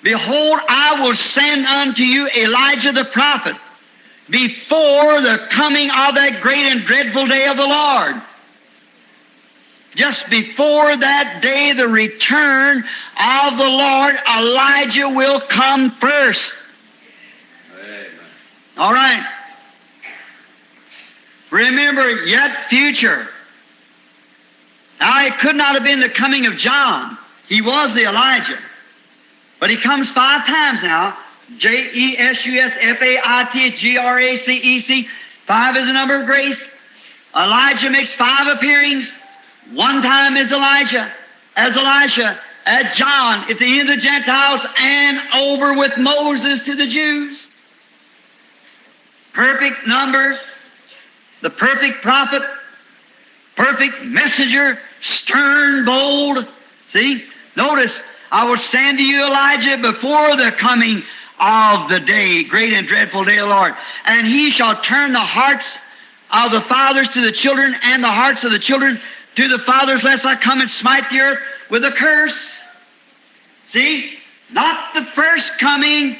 Behold, I will send unto you Elijah the prophet before the coming of that great and dreadful day of the Lord. Just before that day, the return of the Lord, Elijah will come first. Amen. All right. Remember, yet future. Now, it could not have been the coming of John. He was the Elijah. But he comes 5 times now. JESUSFAITGRACEC. 5 is the number of grace. Elijah makes 5 appearings. 1 time is Elijah, as Elisha, at John, at the end of the Gentiles, and over with Moses to the Jews. Perfect number, the perfect prophet, perfect messenger, stern, bold. See? Notice, I will send to you Elijah before the coming of the day, great and dreadful day of the Lord. And he shall turn the hearts of the fathers to the children, and the hearts of the children to the fathers, lest I come and smite the earth with a curse. See? Not the first coming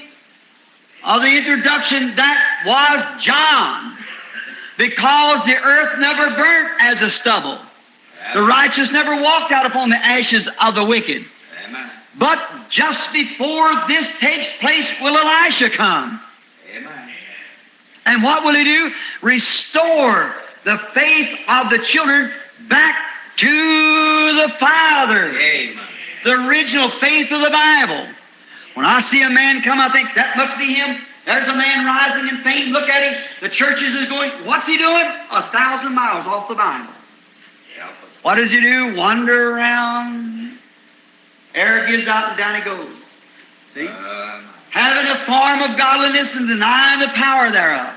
of the introduction, that was John. Because the earth never burnt as a stubble. The righteous never walked out upon the ashes of the wicked. Amen. But just before this takes place will Elisha come. Amen. And what will he do? Restore the faith of the children back to the Father. Amen. The original faith of the Bible. When I see a man come, I think, that must be him. There's a man rising in fame. Look at him. The churches is going, what's he doing? 1,000 miles off the Bible. What does he do? Wander around. Air gives out and down he goes. See? Having a form of godliness and denying the power thereof.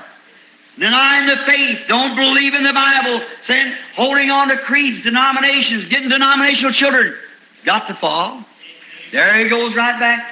Denying the faith. Don't believe in the Bible. Saying, holding on to creeds, denominations, getting denominational children. It's got to fall. There he goes right back.